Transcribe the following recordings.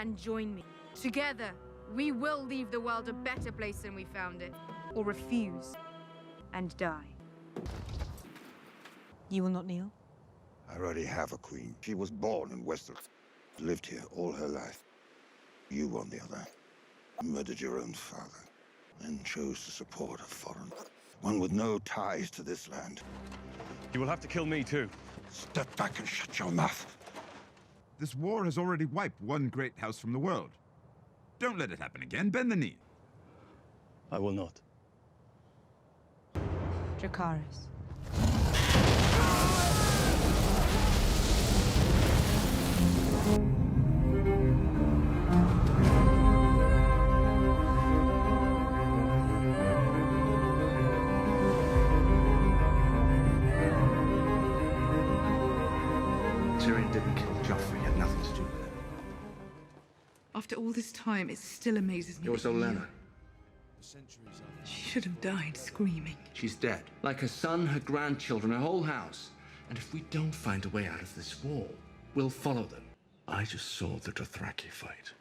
and join me. Together, we will leave the world a better place than we found it. Or refuse and die. You will not kneel? I already have a queen. She was born in Westeros, lived here all her life. You, on the other, murdered your own father, and chose to support a foreigner, one with no ties to this land. You will have to kill me too. Step back and shut your mouth. This war has already wiped one great house from the world. Don't let it happen again. Bend the knee. I will not. Dracarys. Tyrion didn't kill Joffrey. He had nothing to do with it. After all this time, it still amazes me. It was that you- Olenna. She should have died screaming. She's dead. Like her son, her grandchildren, her whole house. And if we don't find a way out of this war, we'll follow them. I just saw the Dothraki fight.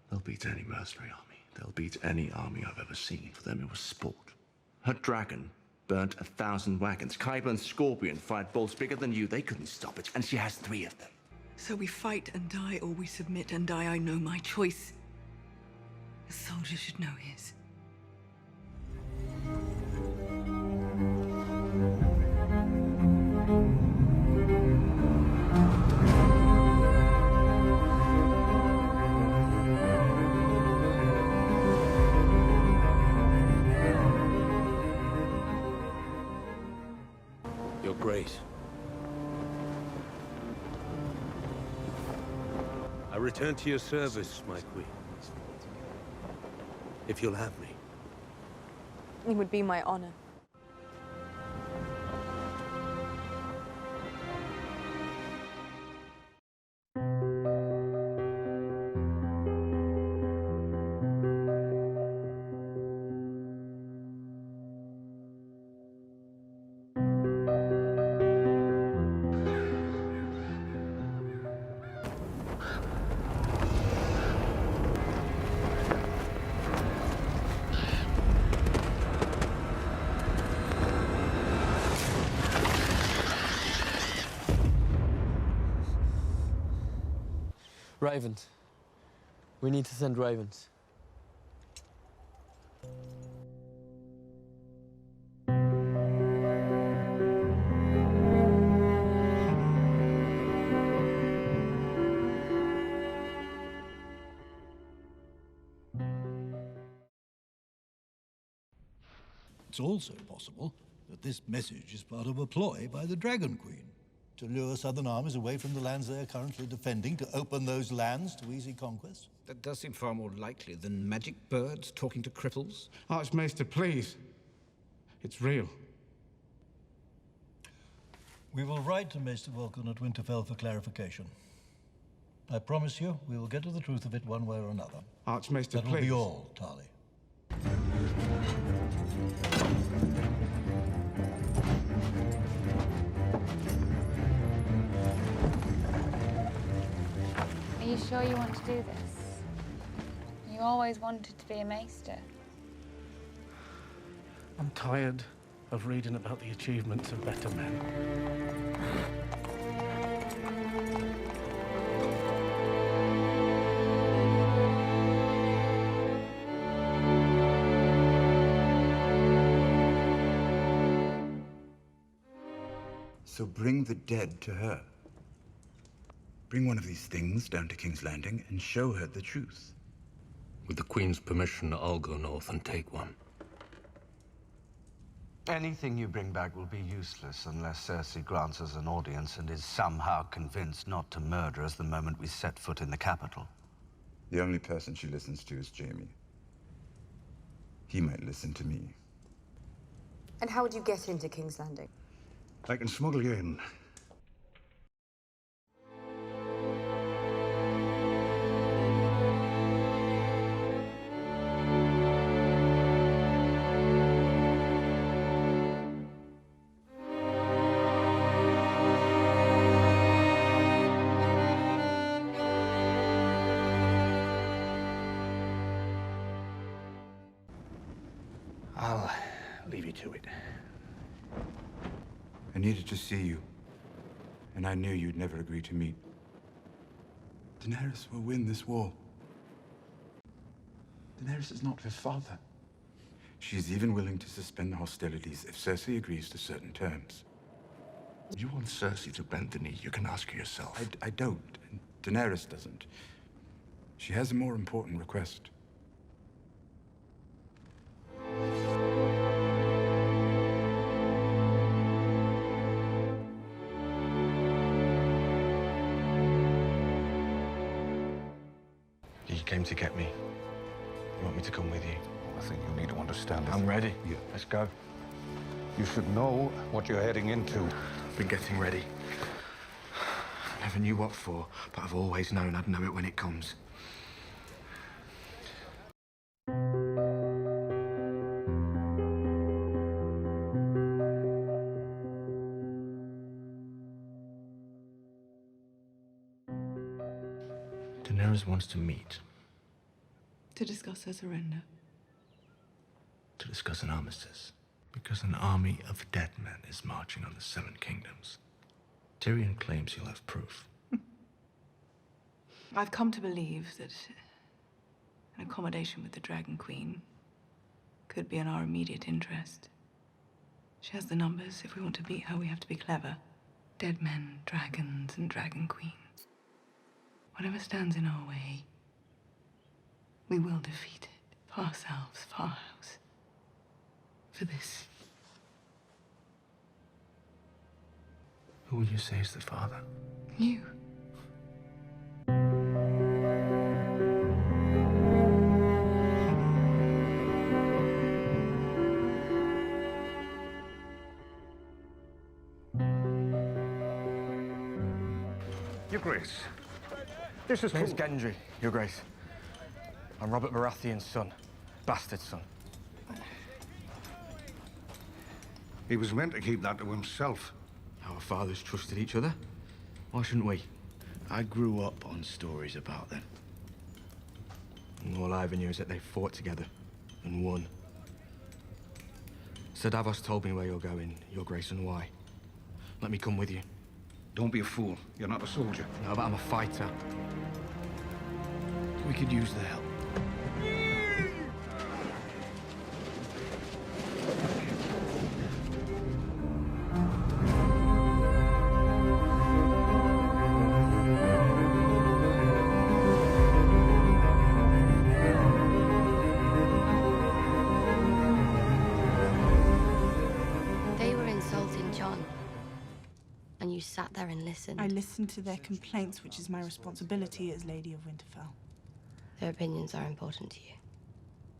They'll beat any mercenary army. They'll beat any army I've ever seen. For them, it was sport. Her dragon burnt 1,000 wagons. Qyburn's scorpion fired bolts bigger than you. They couldn't stop it. And she has 3 of them. So we fight and die, or we submit and die. I know my choice. A soldier should know his. You're great. I return to your service, my queen. If you'll have me. It would be my honor. Ravens. We need to send ravens. It's also possible that this message is part of a ploy by the Dragon Queen to lure southern armies away from the lands they are currently defending, to open those lands to easy conquest. That does seem far more likely than magic birds talking to cripples. Archmaester, please. It's real. We will write to Maester Vulcan at Winterfell for clarification. I promise you, we will get to the truth of it one way or another. Archmaester, That will please. be all, Tarly. Are you sure you want to do this? You always wanted to be a maester. I'm tired of reading about the achievements of better men. So bring the dead to her. Bring one of these things down to King's Landing and show her the truth. With the Queen's permission, I'll go north and take one. Anything you bring back will be useless unless Cersei grants us an audience and is somehow convinced not to murder us the moment we set foot in the capital. The only person she listens to is Jaime. He might listen to me. And how would you get into King's Landing? I can smuggle you in. I'll leave you to it. I needed to see you, and I knew you'd never agree to meet. Daenerys will win this war. Daenerys is not her father. She's even willing to suspend the hostilities if Cersei agrees to certain terms. You want Cersei to bend the knee, you can ask her yourself. I don't, and Daenerys doesn't. She has a more important request. You came to get me. You want me to come with you? I think you need to understand it. I'm ready. Yeah. Let's go. You should know what you're heading into. I've been getting ready. I never knew what for, but I've always known I'd know it when it comes. Daenerys wants to meet. To discuss her surrender. To discuss an armistice. Because an army of dead men is marching on the Seven Kingdoms. Tyrion claims he'll have proof. I've come to believe that an accommodation with the Dragon Queen could be in our immediate interest. She has the numbers. If we want to beat her, we have to be clever. Dead men, dragons, and dragon queens. Whatever stands in our way, we will defeat it. For ourselves, for our house. For this. Who will you say is the father? You. Your Grace, this is Name's Gendry, Your Grace. I'm Robert Baratheon's son, bastard son. He was meant to keep that to himself. Our fathers trusted each other. Why shouldn't we? I grew up on stories about them. And all I ever knew is that they fought together and won. Sir Davos told me where you're going, Your Grace, and why. Let me come with you. Don't be a fool. You're not a soldier. No, but I'm a fighter. We could use the help. They were insulting Jon. And you sat there and listened. I listened to their complaints, which is my responsibility as Lady of Winterfell. Their opinions are important to you.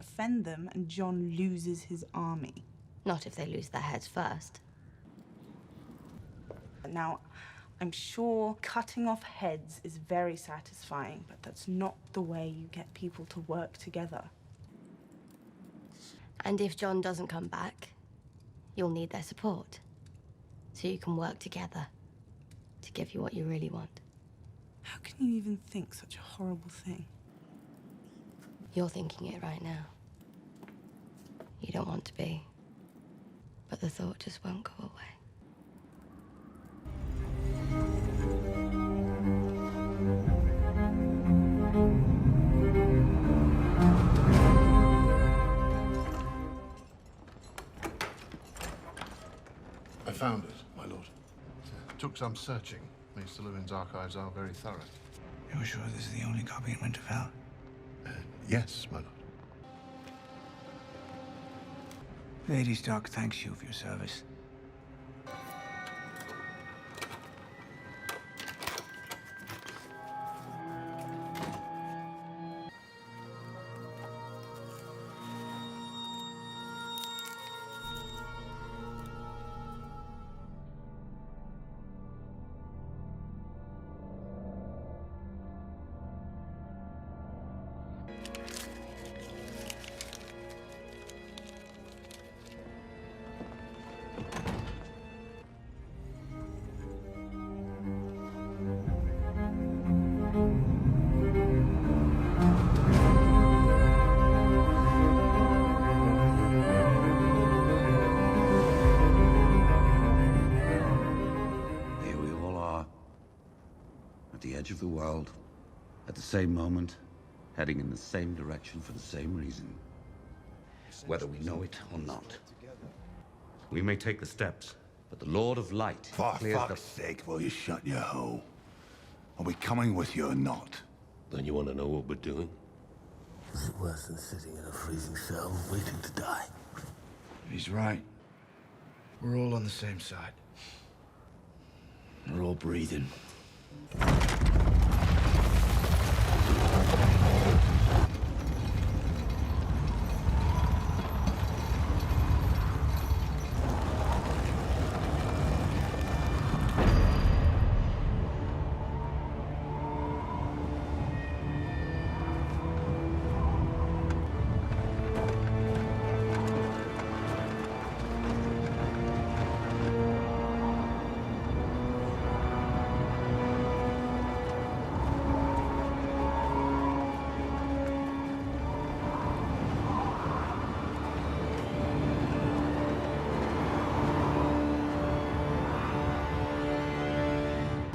Offend them and Jon loses his army. Not if they lose their heads first. Now, I'm sure cutting off heads is very satisfying, but that's not the way you get people to work together. And if Jon doesn't come back, you'll need their support. So you can work together to give you what you really want. How can you even think such a horrible thing? You're thinking it right now. You don't want to be. But the thought just won't go away. I found it, my lord. Took some searching. Maester Lewin's archives are very thorough. You're sure this is the only copy in Winterfell? Yes, my lord. Lady Stark thanks you for your service. edge of the world, at the same moment, heading in the same direction for the same reason. Whether we know it or not. We may take the steps, but the Lord of Light For fuck's sake, will you shut your hole? Are we coming with you or not? Then you want to know what we're doing? Is it worse than sitting in a freezing cell waiting to die? He's right. We're all on the same side. We're all breathing.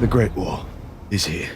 The Great War is here.